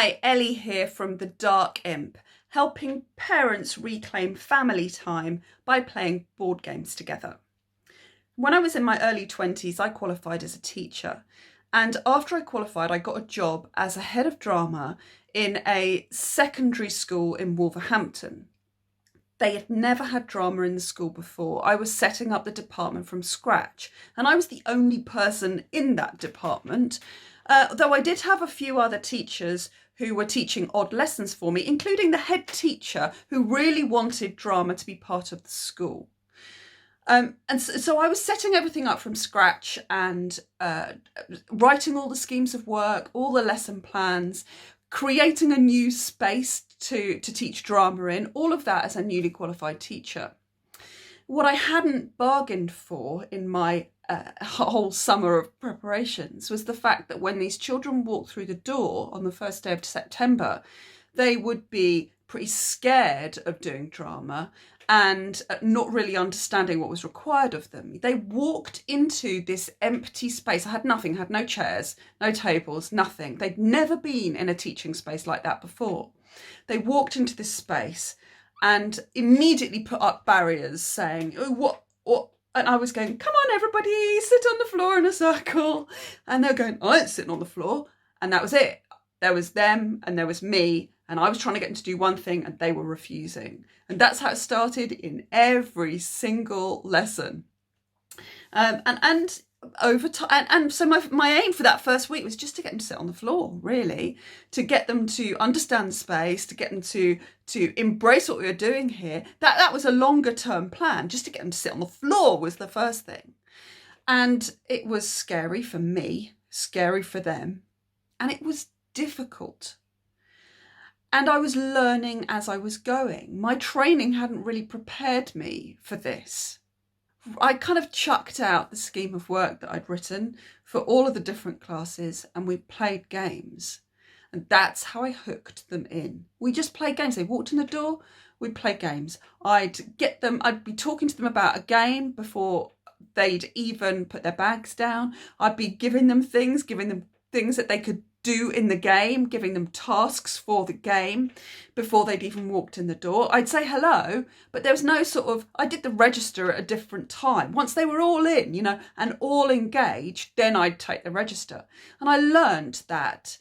Hi, Ellie here from the Dark Imp, helping parents reclaim family time by playing board games together. When I was in my early 20s, I qualified as a teacher. And after I qualified, I got a job as a head of drama in a secondary school in Wolverhampton. They had never had drama in the school before. I was setting up the department from scratch, and I was the only person in that department. Though I did have a few other teachers who were teaching odd lessons for me, including the head teacher who really wanted drama to be part of the school. So I was setting everything up from scratch and writing all the schemes of work, all the lesson plans, creating a new space to teach drama in, all of that as a newly qualified teacher. What I hadn't bargained for in my whole summer of preparations was the fact that when these children walked through the door on the first day of September, they would be pretty scared of doing drama and not really understanding what was required of them. They walked into this empty space. I had nothing, had no chairs, no tables, nothing. They'd never been in a teaching space like that before. They walked into this space and immediately put up barriers saying, oh, what? And I was going, come on, everybody, sit on the floor in a circle. And they're going, I ain't sitting on the floor. And that was it. There was them and there was me. And I was trying to get them to do one thing and they were refusing. And that's how it started in every single lesson. And over time, and so my aim for that first week was just to get them to sit on the floor, really, to get them to understand space, to get them to embrace what we were doing here. That was a longer term plan. Just to get them to sit on the floor was the first thing. And it was scary for me, scary for them, and it was difficult. And I was learning as I was going. My training hadn't really prepared me for this. I kind of chucked out the scheme of work that I'd written for all of the different classes and we played games. And that's how I hooked them in. We just played games. They walked in the door, we'd play games. I'd be talking to them about a game before they'd even put their bags down. I'd be giving them things that they could do in the game, giving them tasks for the game before they'd even walked in the door. I'd say hello, but there was no I did the register at a different time. Once they were all in, and all engaged, then I'd take the register. And I learned that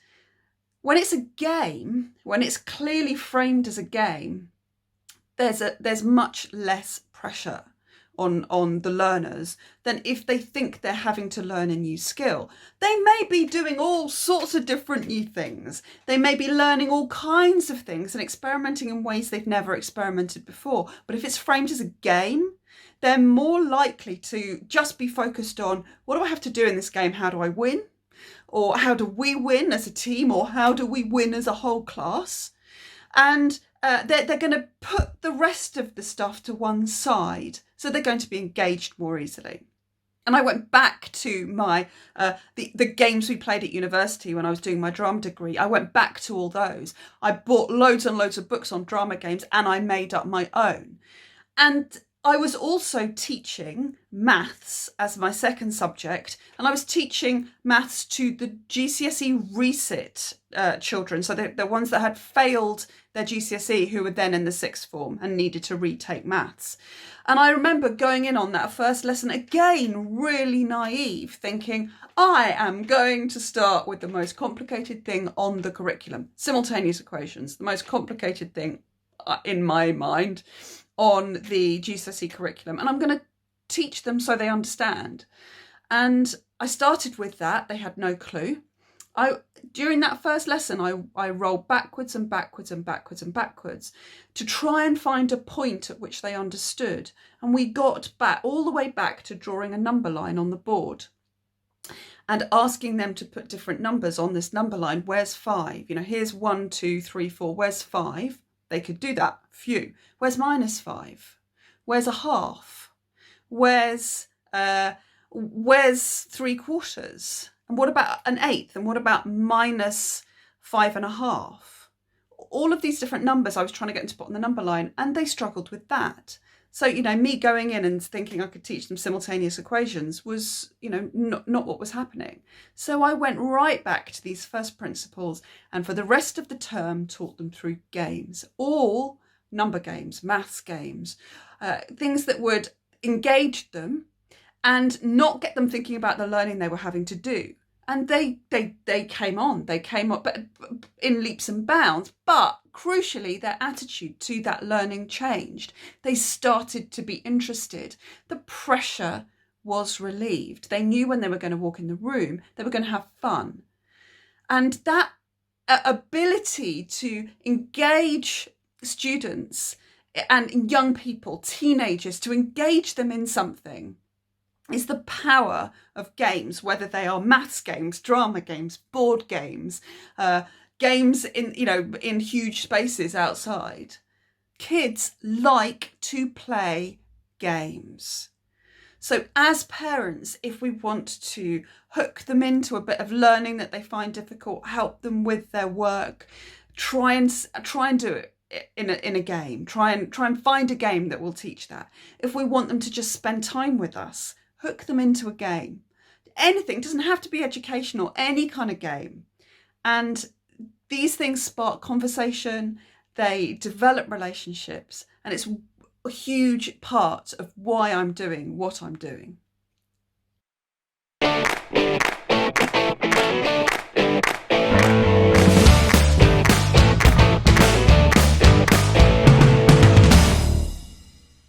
when it's a game, when it's clearly framed as a game, there's much less pressure on the learners than if they think they're having to learn a new skill. They may be doing all sorts of different new things. They may be learning all kinds of things and experimenting in ways they've never experimented before. But if it's framed as a game, they're more likely to just be focused on, what do I have to do in this game? How do I win? Or how do we win as a team? Or how do we win as a whole class? And they're going to put the rest of the stuff to one side. So they're going to be engaged more easily. And I went back to my the games we played at university when I was doing my drama degree. I went back to all those. I bought loads and loads of books on drama games and I made up my own. And I was also teaching maths as my second subject, and I was teaching maths to the GCSE resit children, so the ones that had failed their GCSE who were then in the sixth form and needed to retake maths. And I remember going in on that first lesson, again, really naive, thinking, I am going to start with the most complicated thing on the curriculum, simultaneous equations, the most complicated thing in my mind on the GCSE curriculum, and I'm going to teach them so they understand. And I started with that. They had no clue. During that first lesson, I rolled backwards and backwards and backwards and backwards to try and find a point at which they understood. And we got back all the way back to drawing a number line on the board and asking them to put different numbers on this number line. Where's 5? Here's 1, 2, 3, 4. Where's 5? They could do that. Phew. Where's -5? Where's a half? Where's 3/4? And what about an eighth? And what about -5.5? All of these different numbers I was trying to get them to put on the number line, and they struggled with that. So, me going in and thinking I could teach them simultaneous equations was, not what was happening. So I went right back to these first principles, and for the rest of the term taught them through games, all number games, maths games, things that would engage them and not get them thinking about the learning they were having to do. And they came up, but in leaps and bounds. But crucially, their attitude to that learning changed. They started to be interested. The pressure was relieved. They knew when they were going to walk in the room, they were going to have fun. And that ability to engage students and young people, teenagers, to engage them in something is the power of games, whether they are maths games, drama games, board games, games in huge spaces outside. Kids like to play games. So as parents, if we want to hook them into a bit of learning that they find difficult, help them with their work, try and do it in a game. Try and find a game that will teach that. If we want them to just spend time with us, hook them into a game. Anything, doesn't have to be educational, any kind of game. And these things spark conversation, they develop relationships, and it's a huge part of why I'm doing what I'm doing.